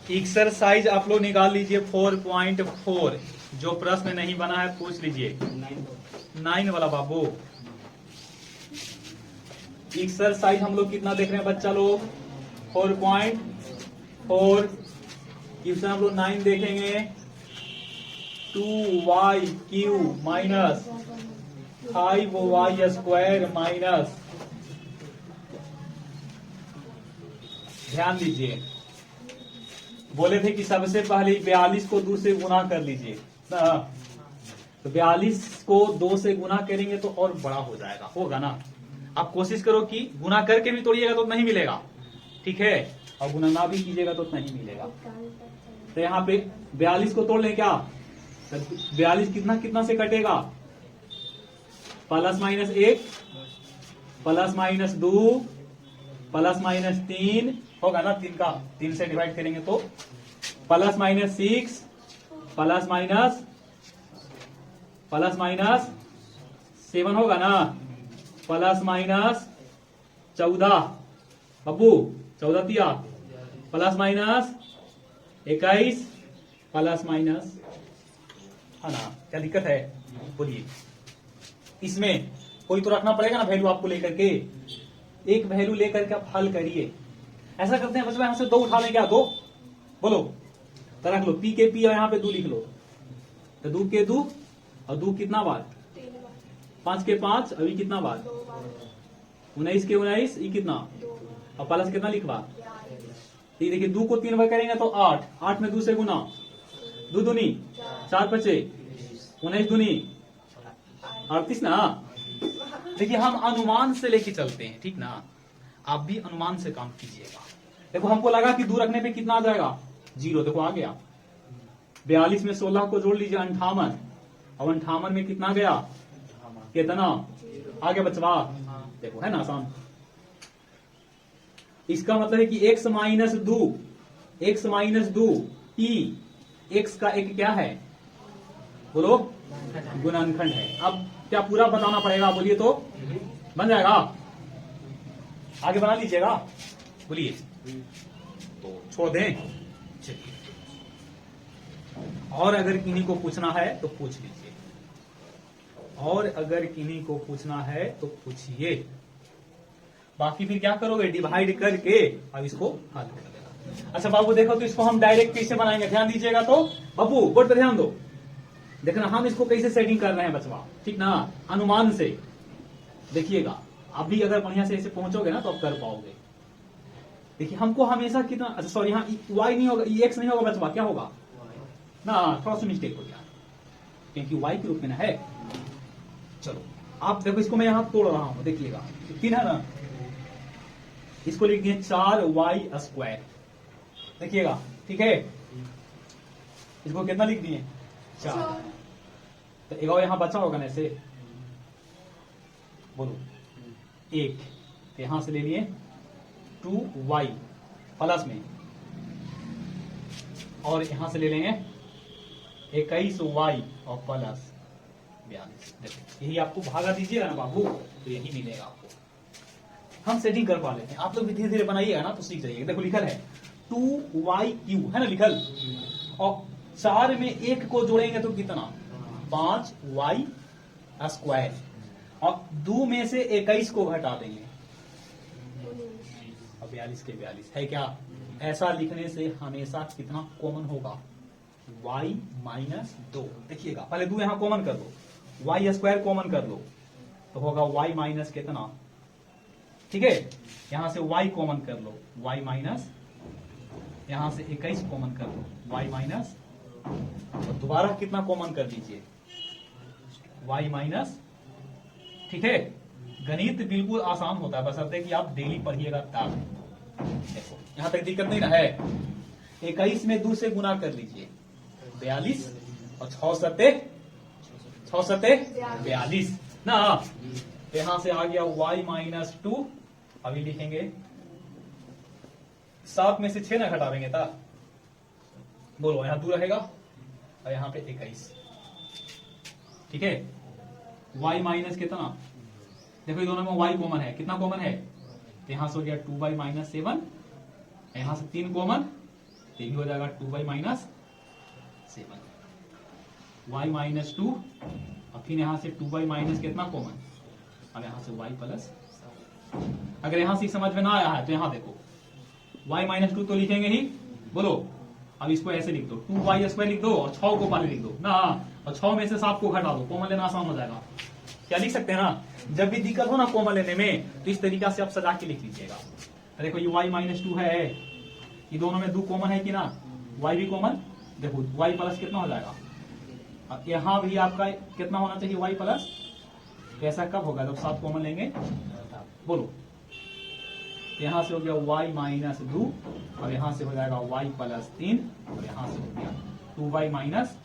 Exercise आप लोग निकाल लीजिए 4.4। जो प्रश्न नहीं बना है पूछ लीजिए। 9 वाला बाबू। एक्सरसाइज हम लोग कितना देख रहे हैं बच्चा लोग? 4.4। क्वेश्चन हम लोग 9 देखेंगे। 2y³ माइनस 5y² माइनस, ध्यान दीजिए, बोले थे कि सबसे पहले 42 को 2 से गुना कर लीजिए ना। तो 42 को 2 से गुना करेंगे तो और बड़ा हो जाएगा, होगा ना। आप कोशिश करो कि गुना करके भी तोड़िएगा तो नहीं मिलेगा, ठीक है, और गुना ना भी कीजिएगा तो नहीं मिलेगा। तो यहाँ पे 42 को तोड़ लें क्या? 42 कितना कितना से कटेगा? +-1 +-2 +-3 होगा ना। 3 से डिवाइड करेंगे तो +-6 +-7 होगा ना। +-14 बब्बू 14 तिया +-21 +- है ना। क्या दिक्कत है बोलिए? इसमें कोई तो रखना पड़ेगा ना वैल्यू आपको लेकर के। एक वैल्यू लेकर के आप हल करिए। ऐसा करते हैं बच्चों, यहां से 2 उठा लें क्या? 2 बोलो तो रख लो। पी के पी और यहाँ पे 2 लिख लो। तो 2 के 2 और 2 कितना बार? 5 के 5। अभी कितना बार? 19 के 19। ये कितना? और प्लस कितना लिखवा? ये देखिए 2 को 3 बार करेंगे तो 8। 8 में 2 से गुना, 2 दूनी 4 5 19 दूनी 38 ना। देखिए हम अनुमान से लेके चलते हैं, ठीक ना। आप भी अनुमान से काम कीजिएगा। देखो हमको लगा कि 2 रखने पे कितना आ जाएगा? 0। देखो आ गया। 42 में 16 को जोड़ लीजिए 58, और 58 में कितना गया? कितना आ गया बचवा? देखो है ना आसान। इसका मतलब है कि x - 2 p x का एक क्या है? बोलो गुणनखंड है। अब क्या पूरा बताना पड़ेगा? बोलिए तो बन जाएगा। आगे बना लीजिएगा, बोलिए। तो छोड़ दें, चलिए। और अगर किन्हीं को पूछना है तो पूछ लीजिए, और अगर किन्हीं को पूछना है तो पूछिए। बाकी फिर क्या करोगे? डिवाइड करके अब इसको हल कर देना। अच्छा बाबू देखो, तो इसको हम डायरेक्ट कैसे बनाएंगे? ध्यान दीजिएगा। तो बाबू बोर्ड पे ध्यान दो, देखना हम इसको कैसे सेटिंग कर रहे हैं बचवा, ठीक ना। अनुमान से देखिएगा। आप भी अगर बढ़िया से ऐसे पहुंचोगे ना तो आप कर पाओगे। देखिए हमको हमेशा कितना, अच्छा सॉरी, यहाँ y नहीं होगा, x नहीं होगा बचवा, क्या होगा ना। थोड़ा सा मिस्टेक हो गया, क्योंकि y के रूप में ना है। चलो आप देखो, इसको मैं यहां तोड़ रहा हूं, देखिएगा 3 है ना। इसको लिख दिए 4y², देखिएगा, ठीक है। इसको कितना लिख दिए? 4। तो एक और यहां बचा होगा ना ऐसे, बोलो 1। तो यहां से ले लिए 2y प्लस में, और यहां से ले लेंगे 21y और प्लस 42। देखो यही आपको भागा दीजिएगा ना बाबू, तो यही मिलेगा आपको। हम सेटिंग कर पा लेते हैं, आप लोग भी धीरे धीरे बनाइएगा ना तो सीख जाइएगा। देखो लिखल है 2y³ है ना लिखल, और 4 में 1 को जोड़ेंगे तो कितना? 5y², और 2 में से 21 को घटा देंगे और 42 के 42 है क्या? ऐसा लिखने से हमेशा कितना कॉमन होगा? y-2। देखिएगा पहले 2 यहां कॉमन कर लो, y² कॉमन कर लो तो होगा y माइनस कितना, ठीक है। यहां से y कॉमन कर लो, y माइनस, यहां से 21 कॉमन कर लो, y माइनस, और दोबारा कितना कॉमन कर लीजिए? y माइनस, ठीक है। गणित बिल्कुल आसान होता है, बशर्ते कि आप डेली पढ़िएगा तब। देखो यहां तक दिक्कत नहीं ना है। 21 में 2 से गुना कर लीजिए 42, और 6 सत्ते 42 ना। यहां से आ गया y-2। अभी लिखेंगे 7 में से 6 ना घटावेंगे था, बोलो यहां 2 रहेगा और यहां पे 21, ठीक है। y माइनस कितना? देखो दोनों में y कॉमन है, कितना कॉमन है? तो यहां से हो गया 2y - 7, यहां से 3 कॉमन, तो ये भी हो जाएगा 2y माइनस 7, y माइनस 2 और फिर यहां से 2y माइनस कितना कॉमन, अब यहां से y प्लस। अगर यहां से समझ में ना आया है तो यहां देखो y माइनस 2 तो लिखेंगे ही, बोलो। अब इसको ऐसे लिख दो 2y² लिख दो और 6 को पहले लिख दो ना, और 6 में से 7 को घटा दो, कॉमन लेना आसान हो जाएगा। क्या लिख सकते हैं ना, जब भी दिक्कत हो ना कॉमन लेने में तो इस तरीका से आप सजा के लिख लीजिएगा। देखो ये y माइनस 2 है, ये दोनों में 2 कॉमन है कि ना, y भी कॉमन, देखो y प्लस कितना हो जाएगा, अब यहां भी आपका कितना होना चाहिए y प्लस, ऐसा कब होगा जब 7 कॉमन लेंगे, बोलो। यहां से हो गया y माइनस 2 और यहां से हो जाएगा y प्लस 3 और यहां से हो गया 2y माइनस,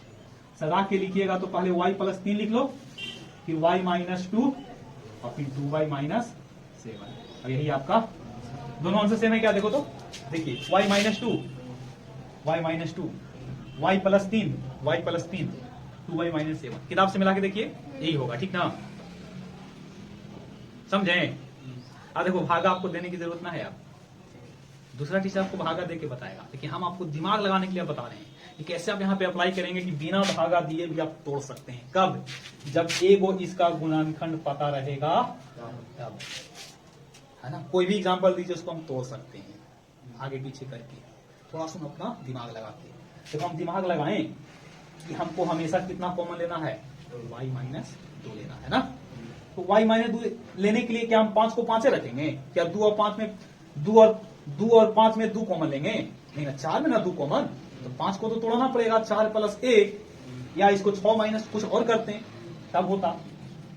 सजा के लिखिएगा तो पहले y प्लस 3 लिख लो, फिर y माइनस 2 और फिर 2y माइनस 7। और यही आपका दोनों आंसर सेम है क्या, देखो तो देखिए y minus 2 y minus 2 y plus 3 y plus 3 2y minus 7, किताब से मिला के देखिए यही होगा, ठीक ना, समझे। देखो भागा आपको देने की जरूरत ना है, आप दूसरा टीचर आपको भागा देके बताएगा, लेकिन हम आपको दिमाग लगाने के लिए बता रहे हैं कि कैसे आप यहाँ पे अप्लाई करेंगे कि बिना भागा दिए भी आप तोड़ सकते हैं। कब, जब ए को इसका गुणनखंड पता रहेगा तब, है ना। कोई भी एग्जांपल दीजिए उसको हम तोड़ सकते हैं आगे पीछे करके, थोड़ा सा अपना दिमाग लगा के। देखो हम दिमाग लगाएं कि हमको हमेशा कितना कॉमन लेना है, y माइनस 2 लेना है ना। तो y माइनस 2 लेने के लिए क्या हम 5 को 5 रखेंगे क्या, 2 और 5 में 2 और 5 में 2 कॉमन लेंगे, नहीं ना, 4 में ना 2 कॉमन, तो 5 को तो तोड़ना पड़ेगा, 4 प्लस 1, या इसको 6 माइनस कुछ और करते हैं तब होता।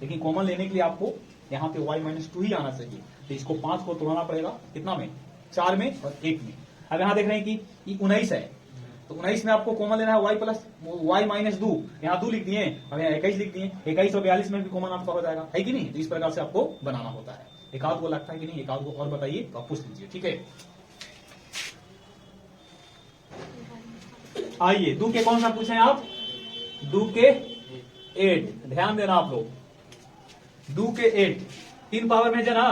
लेकिन कॉमन लेने के लिए आपको यहाँ पे y माइनस 2 ही आना चाहिए, तो इसको 5 को तोड़ना पड़ेगा कितना में, 4 में और 1 में। अब यहाँ देख रहे हैं कि ये 19 है, तो 19 में आपको कॉमन लेना है y प्लस y माइनस 2, यहाँ 2 लिख दिए, अब यहाँ 21 लिख दिए, 21 और 42 में भी कॉमन आपका हो जाएगा, है कि नहीं। तो इस प्रकार से आपको बनाना होता है। एक आध को लगता है कि नहीं, एक आध को और बताइए तो आप पूछ लीजिए, ठीक है। आइए 2 के कौन सा पूछे आप, 2 के 8, ध्यान देना आप लोग, 2 के 8 3 पावर में जना,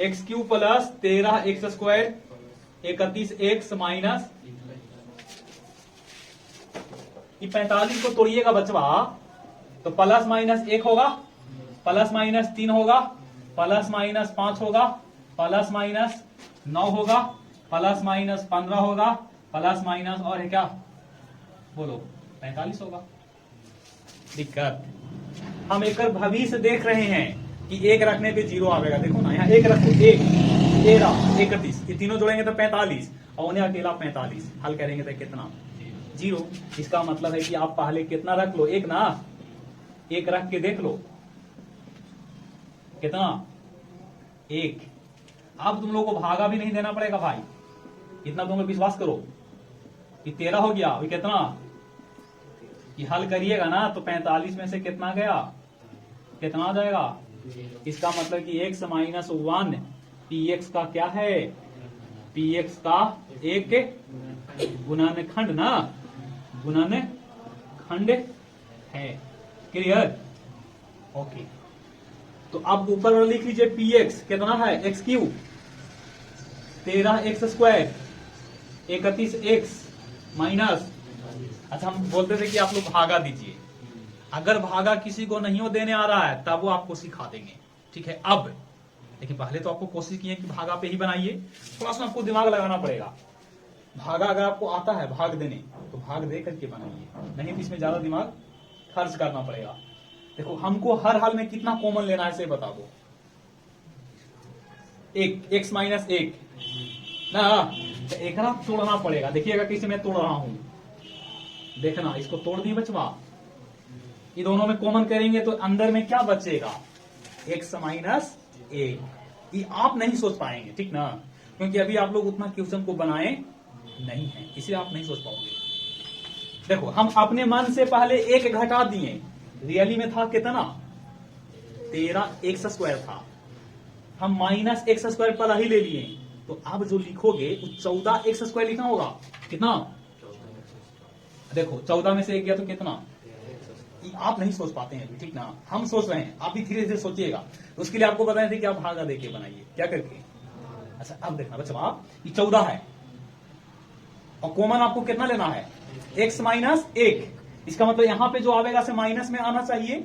x³ plus 13x² 31x minus, ये 45 को तोड़िएगा बचवा तो प्लस माइनस 1 होगा, प्लस माइनस 3 होगा, प्लस माइनस 5 होगा, प्लस माइनस 9 होगा, प्लस माइनस 15 होगा, प्लस माइनस और है क्या, बोलो 45 होगा। दिक्कत, हम एक भविष्य देख रहे हैं कि 1 रखने पे 0 आएगा, देखो ना यहाँ 1 रखो, 1 13 31, ये तीनों जोड़ेंगे तो 45 और उन्हें अकेला 45, हल करेंगे तो कितना, 0। इसका मतलब है कि आप पहले कितना रख लो, 1 ना, 1 रख के देख लो कितना, 1। अब तुम लोगों को भागा भी नहीं देना पड़ेगा भाई, इतना तुम लोग विश्वास करो कि 13 हो गया, और कितना, ये हल करिएगा ना तो 45 में से कितना गया, कितना आ जाएगा। इसका मतलब कि x माइनस 1 px का क्या है, px का एक गुणनखंड ना, गुणनखंड है, क्लियर, ओके। तो अब ऊपर वाला लिख लीजिए px कितना है, x³ 13x² 31x माइनस, अच्छा हम बोलते थे कि आप लोग भागा दीजिए, अगर भागा किसी को नहीं हो देने आ रहा है तब वो आपको सिखा देंगे, ठीक है। अब लेकिन पहले तो आपको कोशिश किए कि भागा पे ही बनाइए, थोड़ा सा आपको दिमाग लगाना पड़ेगा। भागा अगर आपको आता है भाग देने तो भाग दे करके बनाइए, नहीं तो इसमें ज्यादा दिमाग खर्च करना पड़ेगा। देखो हमको हर हाल में कितना कॉमन लेना है इसे बता दो, 1 x माइनस 1 ना, तो एक तोड़ना पड़ेगा। देखिएगा कैसे मैं तोड़ रहा हूं, देखना, इसको तोड़ दिए बचवा, ये दोनों में कॉमन करेंगे तो अंदर में क्या बचेगा, x माइनस 1। ये आप नहीं सोच पाएंगे, ठीक ना, क्योंकि अभी आप लोग उतना क्वेश्चन को बनाए नहीं है, इसलिए आप नहीं सोच पाओगे। देखो हम अपने मन से पहले 1 घटा दिए, रियली में था कितना, 13x² था, हम माइनस x² पर ही ले लिए, तो अब जो लिखोगे वो 14x² लिखना होगा, कितना, देखो 14 में से 1 गया तो कितना, आप नहीं सोच पाते हैं, ठीक ना, हम सोच रहे हैं, आप भी धीरे धीरे सोचिएगा। तो उसके लिए आपको बताए थे कि आप भागा देके बनाइए, क्या करके। अच्छा अब देखना बच्चा, आप ये 14 है और कॉमन आपको कितना लेना है, x माइनस 1। इसका मतलब यहां पे जो आवेगा से माइनस में आना चाहिए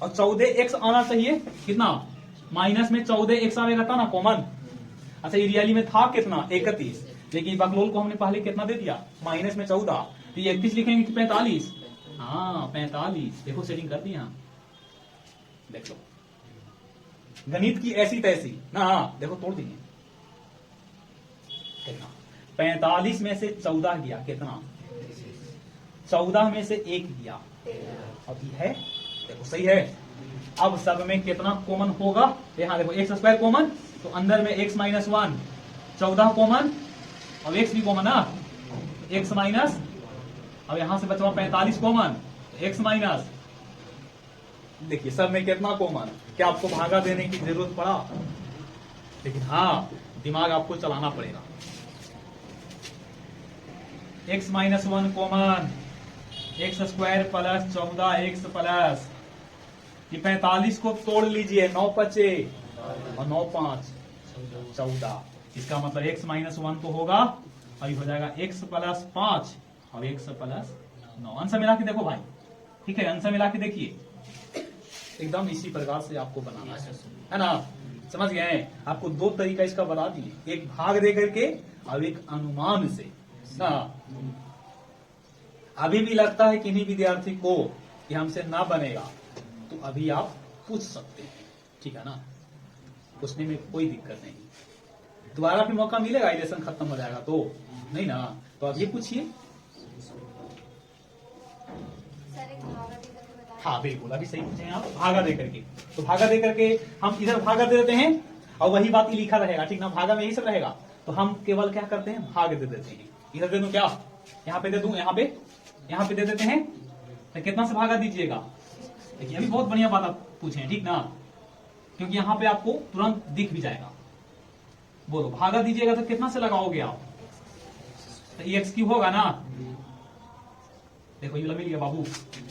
और 14x आना चाहिए। कितना, माइनस में 14x आवेगा था ना कॉमन। अच्छा ये रियली में था कितना, 31, लेकिन बकलोल को हमने पहले कितना दे दिया, माइनस में 14, तो ये 31 लिखेंगे कि 45। हाँ 45, देखो सेटिंग कर दी यहाँ, देख लो गणित की ऐसी तैसी ना। देखो तोड़ दिए कितना, 45 में से 14 गया कितना, 14 में से 1 गया, अब ये है, देखो सही है। अब सब में कितना कॉमन होगा, यहाँ देखो एक्स स्क्वायर कॉमन, तो अंदर में x माइनस 1, 14 कॉमन, अब x भी कॉमन ना, x माइनस, अब यहां से बचा 45 कॉमन, x माइनस, देखिए सब में कितना कॉमन। क्या आपको भागा देने की जरूरत पड़ा, लेकिन हाँ दिमाग आपको चलाना पड़ेगा। x minus 1 common, x square plus 14x plus, ये 45 को तोड़ लीजिए, 9 बचे और 9 5 14। इसका मतलब x माइनस 1 तो होगा, अभी हो जाएगा x प्लस 5 और x प्लस 9। आंसर मिला के देखो भाई, ठीक है, आंसर मिला के देखिए, एकदम इसी प्रकार से आपको बनाना है ना, समझ गए हैं। आपको दो तरीका इसका बता दिए, एक भाग दे करके और एक अनुमान से ना। अभी भी लगता है किन्हीं विद्यार्थी को कि हमसे ना बनेगा, तो अभी आप पूछ सकते हैं, ठीक है ना, पूछने में कोई दिक्कत नहीं। दोबारा फिर मौका मिलेगा, इलेक्शन खत्म हो जाएगा तो नहीं ना, तो अब ये पूछिए। हाँ बिल्कुल, अभी सही पूछे आप, भागा दे करके, तो भागा दे करके हम इधर भागा दे देते हैं और वही बात ही लिखा रहेगा, ठीक ना, भागा में यही सब रहेगा, तो हम केवल क्या करते हैं, भाग दे देते हैं। इधर दे दूं क्या, यहाँ पे दे दूं, यहाँ पे दे देते हैं, तो कितना से भागा दीजिएगा। देखिए अभी बहुत बढ़िया बात आप पूछे, ठीक ना, क्योंकि यहाँ पे आपको तुरंत दिख भी जाएगा। बोलो भागा दीजिएगा तो कितना से लगाओगे आप, तो एक्स क्यूब होगा ना, देखो ये मिल गया बाबू,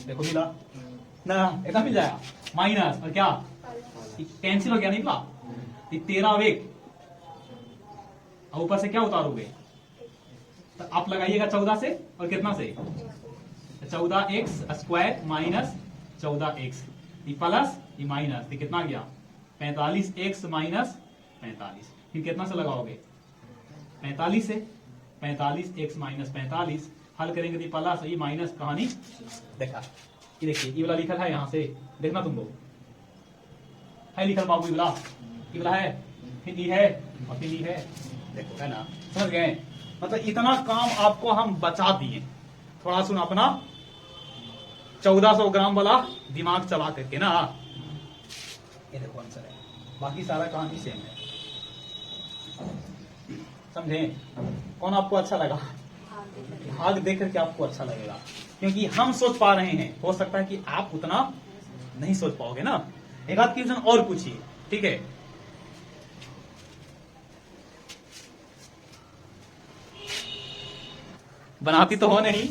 देखो मिला ना, इतना मिल जाएगा, माइनस और क्या कैंसिल हो गया, निकला 13 और 1, और ऊपर से क्या उतारोगे, तो आप लगाइएगा 14 से और कितना से, 14x स्क्वायर माइनस 14x, ये प्लस ये माइनस, ये कितना गया 45x माइनस 45, फिर कितना से लगाओगे 45 से, 45x माइनस 45, हल करेंगे तो प्लस ये माइनस, कहानी देखा, ये देखिए ये वाला लिखल है, यहाँ से देखना तुम लोग, है लिखल बाबू, ये वाला है, फिर ये है और फिर ये है, देखो है ना, समझ गए। मतलब इतना काम आपको हम बचा दिए, थोड़ा सुन अपना 1400 ग्राम वाला दिमाग चला करके ना, ये देखो आंसर है, बाकी सारा कहानी सेम है, समझे। कौन आपको अच्छा लगा, भाग देख करके आपको अच्छा लगेगा, क्योंकि हम सोच पा रहे हैं, हो सकता है कि आप उतना नहीं सोच पाओगे ना। एक आध क्वेश्चन और पूछिए, ठीक है, बनाती तो हो नहीं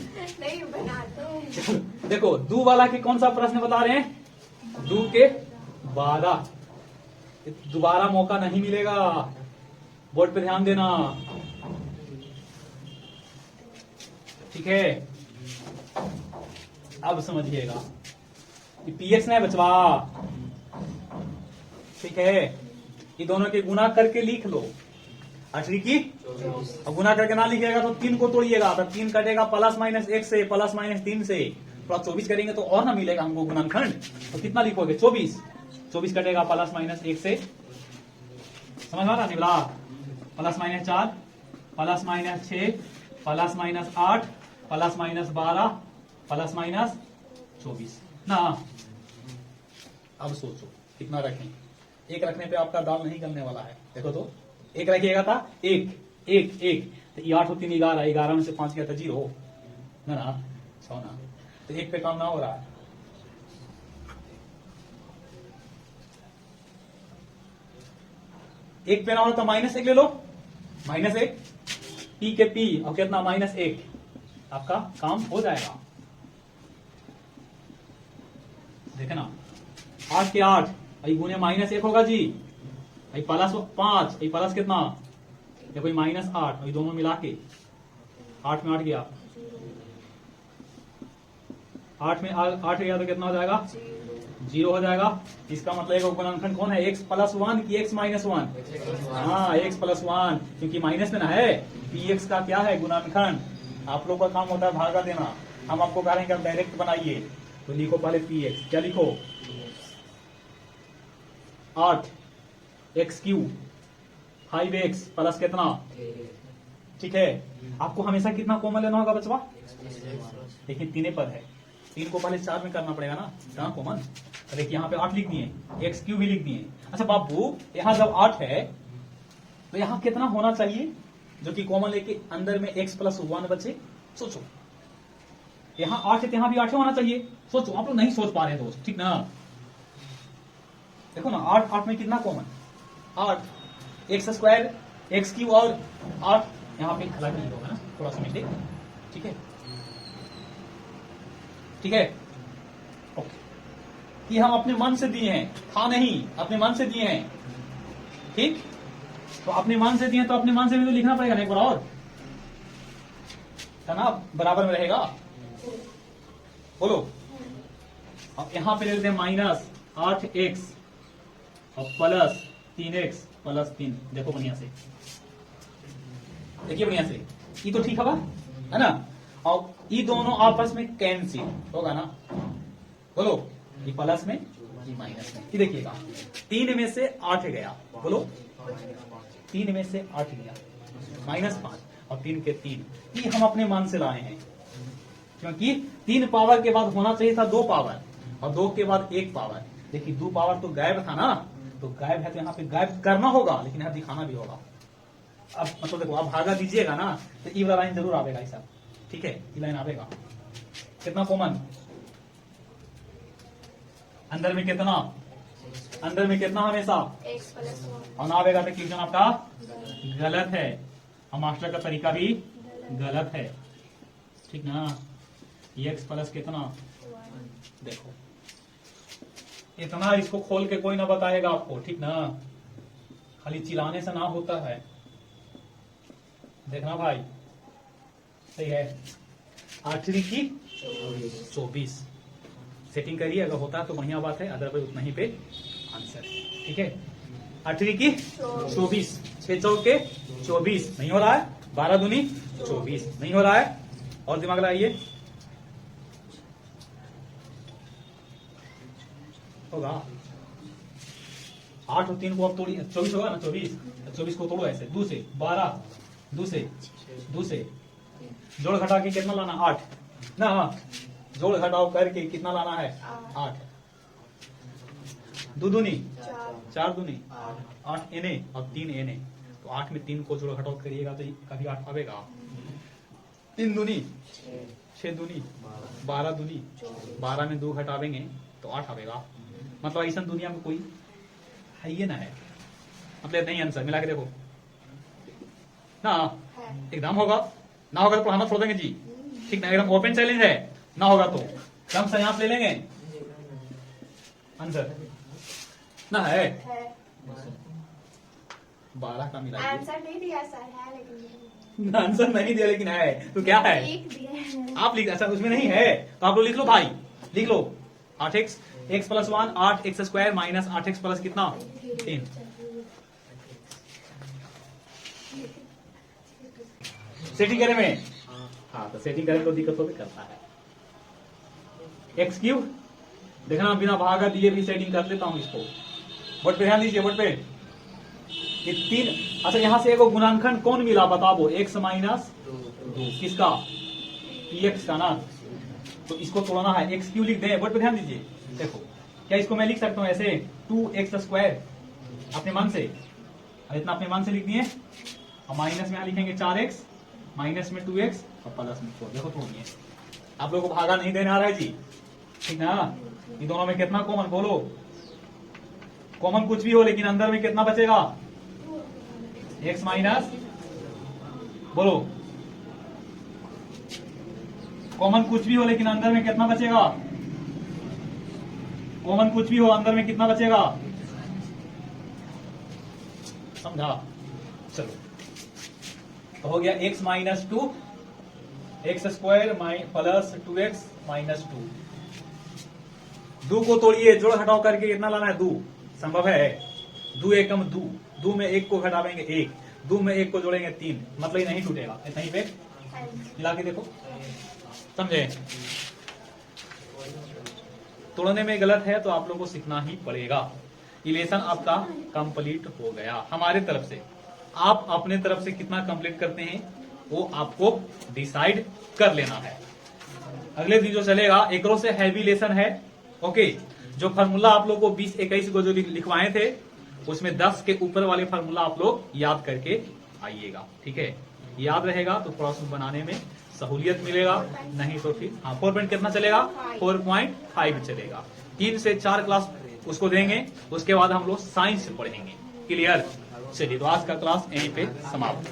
बनाते हूँ। देखो दू वाला के कौन सा प्रश्न बता रहे हैं, दू के 12, दोबारा मौका नहीं मिलेगा, बोर्ड पे ध्यान देना, ठीक है। अब समझिएगा, पीएक्स नहीं बचवा, ठीक है, ये दोनों के गुना करके लिख लो, 8 की, अब गुना करके ना लिखिएगा तो 3 को तोड़िएगा, तो 3 कटेगा प्लस माइनस 1 से, प्लस माइनस 3 से, तो 24 करेंगे तो और ना मिलेगा हमको गुणनखंड, तो कितना लिखोगे 24 कटेगा प्लस माइनस 1 से, समझ आ रहा निकला, plus minus 4, plus minus 6, plus minus 8, plus minus 12, plus minus 24 ना। अब सोचो कितना रखें, एक रखने पे आपका दाल नहीं गलने वाला है, देखो तो एक रखिएगा था, एक एक एक, तो ये 8 और 3 11, 11 में से 5 गया तो 0 ना 6 ना, तो एक पे काम ना हो रहा है। एक पे ना हो तो -1 ले लो, -1 पी के पी और कितना -1, आपका काम हो जाएगा। देखना 8 के 8, आई गुने -1 होगा जी, आई प्लस 5, आई प्लस कितना, देखो -8, और दोनों मिला के 8 में 8 गया, 8 में 8 गया तो कितना हो जाएगा? 0 हो जाएगा। इसका मतलब है गुणनखंड कौन है? x प्लस 1 की x माइनस 1? हाँ, x प्लस 1, क्योंकि माइनस में ना है। px का क्या है? गुणनखंड। आप लोग का काम होता है भागा देना, हम आपको कह रहे हैं कि आप डायरेक्ट बनाइए। तो लिखो पहले px, क्या लिखो? 8 x क्यूब 5x प्लस कितना? ठीक है। आपको हमेशा कितना कॉमन लेना होगा बचवा? लेकिन तीन पद है, 3 को पहले 4 में करना पड़ेगा ना, कहाँ कॉमन? देखिए यहाँ पे 8 लिख दिए, एक्स क्यूब भी लिख दिए। अच्छा बाबू, यहाँ जब 8 है तो यहाँ कितना होना चाहिए जो कि कॉमन लेके अंदर में x प्लस 1 बचे? सोचो, यहाँ 8 है तो यहाँ भी 8 होना चाहिए। सोचो, आप लोग नहीं सोच पा रहे हैं दोस्त, ठीक ना? देखो ना, 8 में कितना common? 8 x square x cube और 8 यहाँ पे अलग नहीं होगा ना, थोड़ा सा मिस्टेक। ठीक है, ठीक है, ओके। ये हम अपने मन से दिए हैं, था नहीं, अपने मन से दिए हैं। ठीक, तो अपने मन से दिए तो अपने मन से भी तो लिखना पड़ेगा ना एक बार और, है ना? बराबर में रहेगा। बोलो, अब यहां पे ले लेते हैं माइनस 8x और प्लस 3x प्लस 3। देखो बढ़िया से, देखिए बढ़िया से, ये तो ठीक है ना? और ये दोनों आपस में कैंसिल होगा ना? बोलो, ये प्लस में ये माइनस में। ये देखिएगा, 3 में से 8 गया, बोलो 3 में से 8 गया, -5 और 3 के 3। ये हम अपने मन से लाए हैं, क्योंकि 3 पावर के बाद होना चाहिए था 2 पावर और 2 के बाद 1 पावर। देखिए 2 पावर तो गायब था ना, तो गायब है तो यहाँ पे गायब करना होगा, लेकिन यहाँ दिखाना भी होगा। अब मतलब देखो, आप भागा दीजिएगा ना तो ये वाला लाइन जरूर आएगा ऐसा। ठीक है, ये लाइन आएगा। कितना कॉमन? अंदर में कितना? अंदर में कितना हमेशा? x plus 1। और ना आएगा तो क्वेश्चन आपका गलत है, और मास्टर का तरीका भी गलत है। ठीक ना? x प्लस कितना? देखो, इतना इसको खोल के कोई ना बताएगा आपको, ठीक ना? खाली चिल्लाने से ना होता है, देखना भाई, सही है। 8 की 24 सेटिंग करिए, अगर होता है तो बढ़िया बात है, अदरवाइज उतना ही पे आंसर। ठीक है, 8 की 24, 6 चौके 24 नहीं हो रहा है, 12 दूनी 24 नहीं हो रहा है, और दिमाग लगाइए, होगा। 8 और 3 को अब तोड़ी, 24 होगा ना? 24 को तोड़ो ऐसे, 2 से 12, 2 से जोड़ घटा के कितना लाना? 8 ना? जोड़ घटाओ करके कितना लाना है? 8। 2 दूनी 4 दूनी 8 एने और 3 एने, तो 8 में 3 को जोड़ घटाओ करिएगा तो कभी 8 आवेगा। 3 दूनी 6 दूनी 12 दूनी 12 में 2 घटावेंगे तो 8 आवेगा। मतलब ऐसा दुनिया में कोई है ये ना है, मतलब नहीं आंसर मिला के देखो ना, एकदम होगा ना, होगा तो पढ़ाना छोड़ देंगे जी। ठीक ना? एकदम ओपन चैलेंज है, ना होगा तो कम संयास ले लेंगे आंसर ना। है 12 का मिला, आंसर नहीं दिया सर, है लेकिन आंसर नहीं दिया लेकिन है, तो क्या है? लिख दिया है। आप लिख, अच्छा उसमें नहीं है तो आप लोग लिख लो भाई, लिख लो 8x x plus 1 8x square minus 8x plus कितना? 3। सेटिंग करे में, हाँ तो सेटिंग करे तो दिक्कत तो भी करता है। एक्स क्यूब देखना, बिना भागा दिए भी सेटिंग कर लेता हूं इसको। बोर्ड पे ध्यान दीजिए, बोर्ड पे ये 3। अच्छा यहाँ से एक गुणांकन कौन मिला बताओ? x माइनस 2 किसका? px का ना, तो इसको तोड़ना है, एक्स क्यू लिख दें। बोर्ड पे ध्यान दीजिए, देखो क्या इसको मैं लिख सकता हूँ ऐसे 2x स्क्वायर अपने मन से, इतना अपने मन से लिख दिए, और माइनस में यहाँ लिखेंगे 4x, माइनस में 2x और प्लस में 4। देखो तोड़िए, आप लोगों को भागा नहीं देने आ रहा है जी, ठीक ना? ये दोनों में कितना कॉमन? बोलो, कॉमन कुछ भी हो लेकिन अंदर में कितना बचेगा? x माइनस, बोलो कॉमन कुछ भी हो लेकिन अंदर में कितना बचेगा? कॉमन कुछ भी हो अंदर में कितना बचेगा? समझा? चलो, तो हो गया x minus 2 x square plus 2x minus 2। 2 को तोड़िए, जोड़ घटाओ करके कितना लाना है? 2 संभव है। 2 एकम 2, 2 में 1 को घटावेंगे 1, 2 में 1 को जोड़ेंगे 3, मतलब ये नहीं टूटेगा। ऐसा ही पे हाँ जी। मिला के देखो, समझे? तोड़ने में गलत है तो आप लोगों को सीखना ही पड़ेगा। इलेशन आपका कंप्लीट हो गया हमारे तरफ से। आप अपने तरफ से कितना कंप्लीट करते हैं वो आपको डिसाइड कर लेना है। अगले दिन जो चलेगा एकरो से हैवी लेसन है। ओके, जो फार्मूला आप लोग को 20-21 को जो लिखवाए थे उसमें 10 के ऊपर वाले फार्मूला आप लोग याद करके आइएगा। ठीक है, याद रहेगा तो थोड़ा सा बनाने में सहूलियत मिलेगा, नहीं तो फिर 4 पॉइंट कितना चलेगा? 4.5 चलेगा। 3 से 4 क्लास उसको देंगे, उसके बाद हम लोग साइंस पढ़ेंगे। क्लियर? चलिए, तो आज का क्लास यहीं पे समाप्त।